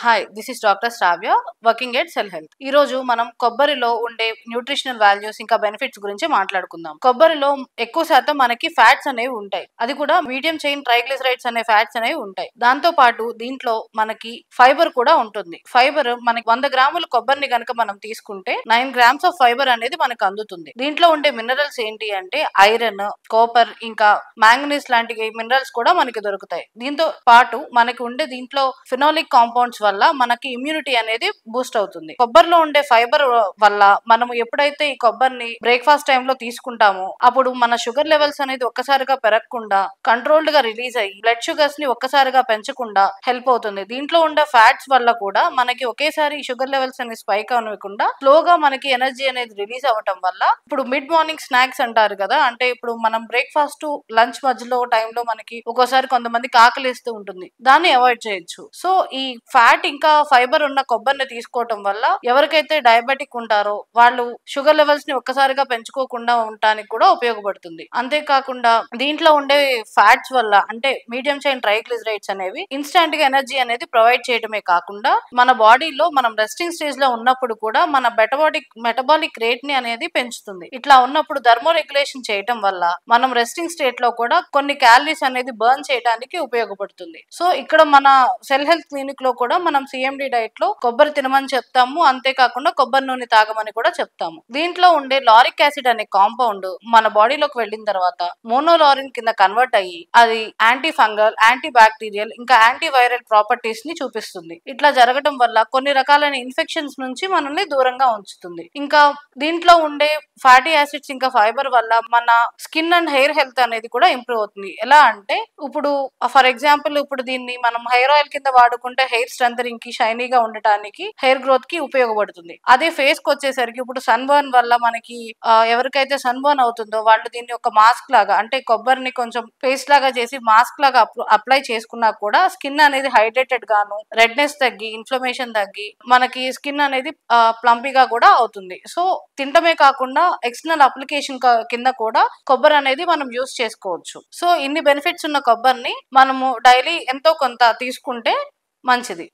Hi, this is doctor Shravya, working at cell health. ఈ రోజు మనం కొబ్బరిలో ఉండే న్యూట్రిషనల్ వాల్యూస్ ఇంకా బెనిఫిట్స్ గురించి మాట్లాడుకుందాం. కొబ్బరిలో ఎక్కువ శాతం మనకి ఫ్యాట్స్ అనేవి ఉంటాయి. అది కూడా మీడియం చైన్ ట్రైగ్లిసరైడ్స్ అనే ఫ్యాట్స్ అనేవి ఉంటాయి. దాంతో పాటు దీంట్లో మనకి ఫైబర్ కూడా ఉంటుంది. ఫైబర్ మనకి 100 గ్రాముల కొబ్బరిని కనుక మనం తీసుకుంటే 9 గ్రామ్స్ ఆఫ్ ఫైబర్ అనేది మనకు అందుతుంది. దీంట్లో ఉండే మినరల్స్ ఏంటి అంటే ఐరన్, కాపర్ ఇంకా మ్యాంగనీస్ లాంటి మినరల్స్ కూడా మనకి దొరుకుతాయి. దీంతో పాటు మనకి ఉండే దీంట్లో ఫినోలిక్ కాంపౌండ్స్ వల్ల మనకి ఇమ్యూనిటీ అనేది బూస్ట్ అవుతుంది. కొబ్బరిలో ఉండే ఫైబర్ వల్ల మనం ఎప్పుడైతే ఈ కొబ్బరిని బ్రేక్ఫాస్ట్ టైంలో తీసుకుంటామో అప్పుడు మన షుగర్ లెవెల్స్ అనేది ఒక్కసారిగా పెరగకుండా కంట్రోల్డ్ గా రిలీజ్ అయ్యి బ్లడ్ షుగర్స్ ని ఒక్కసారిగా పెంచకుండా హెల్ప్ అవుతుంది. దీంట్లో ఉండే ఫ్యాట్స్ వల్ల కూడా మనకి ఒకేసారి షుగర్ లెవెల్స్ అనేది స్పైక్ అవ్వకుండా స్లోగా మనకి ఎనర్జీ అనేది రిలీజ్ అవ్వటం వల్ల ఇప్పుడు మిడ్ మార్నింగ్ స్నాక్స్ అంటారు కదా, అంటే ఇప్పుడు మనం బ్రేక్ఫాస్ట్ లంచ్ మధ్యలో టైంలో మనకి ఒక్కోసారి కొంతమందికి ఆకలిస్తూ ఉంటుంది, దాన్ని అవాయిడ్ చేయొచ్చు. సో ఈ ఫ్యాట్ ఇంకా ఫైబర్ ఉన్న కొబ్బరిని తీసుకోవటం వల్ల ఎవరికైతే డయాబెటిక్ ఉంటారో వాళ్ళు షుగర్ లెవెల్స్ ని ఒక్కసారిగా పెంచుకోకుండా ఉండటానికి కూడా ఉపయోగపడుతుంది. అంతేకాకుండా దీంట్లో ఉండే ఫ్యాట్స్ వల్ల అంటే మీడియం చైన్ ట్రైగ్లిసరైడ్స్ అనేవి ఇన్స్టాంట్ గా ఎనర్జీ అనేది ప్రొవైడ్ చేయడమే కాకుండా మన బాడీలో మనం రెస్టింగ్ స్టేజ్ లో ఉన్నప్పుడు కూడా మన మెటబాలిక్ రేట్ ని అనేది పెంచుతుంది. ఇట్లా ఉన్నప్పుడు థర్మో రెగ్యులేషన్ చేయటం వల్ల మనం రెస్టింగ్ స్టేట్ లో కూడా కొన్ని క్యాలరీస్ అనేది బర్న్ చేయడానికి ఉపయోగపడుతుంది. సో ఇక్కడ మన సెల్ హెల్త్ క్లినిక్ లో కూడా మనం సిఎండి డైట్ లో కొబ్బరి తినమని చెప్తాము, అంతేకాకుండా కొబ్బరి నూనె తాగమని కూడా చెప్తాము. దీంట్లో ఉండే లారిక్ యాసిడ్ అనే కాంపౌండ్ మన బాడీలోకి వెళ్ళిన తర్వాత మోనోలారిన్ కింద కన్వర్ట్ అయ్యి అది యాంటీ ఫంగల్, యాంటీ బ్యాక్టీరియల్ ఇంకా యాంటీ వైరల్ ప్రాపర్టీస్ ని చూపిస్తుంది. ఇట్లా జరగడం వల్ల కొన్ని రకాలైన ఇన్ఫెక్షన్స్ నుంచి మనల్ని దూరంగా ఉంచుతుంది. ఇంకా దీంట్లో ఉండే ఫ్యాటీ యాసిడ్స్ ఇంకా ఫైబర్ వల్ల మన స్కిన్ అండ్ హెయిర్ హెల్త్ అనేది కూడా ఇంప్రూవ్ అవుతుంది. ఎలా అంటే ఇప్పుడు ఫర్ ఎగ్జాంపుల్ ఇప్పుడు దీన్ని మనం హెయిర్ ఆయిల్ కింద వాడుకుంటే హెయిర్ స్ట్రెంథనింగ్ కి, షైనీగా ఉండటానికి, హెయిర్ గ్రోత్ కి ఉపయోగపడుతుంది. అదే ఫేస్ కి వచ్చేసరికి ఇప్పుడు సన్ బర్న్ వల్ల మనకి ఎవరికైతే సన్ బర్న్ అవుతుందో వాళ్ళు దీన్ని ఒక మాస్క్ లాగా అంటే కొబ్బరిని కొంచెం పేస్ట్ లాగా చేసి మాస్క్ లాగా అప్లై చేసుకున్నా కూడా స్కిన్ అనేది హైడ్రేటెడ్ గాను, రెడ్నెస్ తగ్గి, ఇన్ఫ్లమేషన్ తగ్గి మనకి స్కిన్ అనేది ప్లంపీగా కూడా అవుతుంది. సో తింటమే కాకుండా ఎక్స్టర్నల్ అప్లికేషన్ కింద కూడా కొబ్బరి అనేది మనం యూస్ చేసుకోవచ్చు. సో ఇన్ని బెనిఫిట్స్ ఉన్న కొబ్బరిని మనము డైలీ ఎంతో కొంత తీసుకుంటే మంచిది.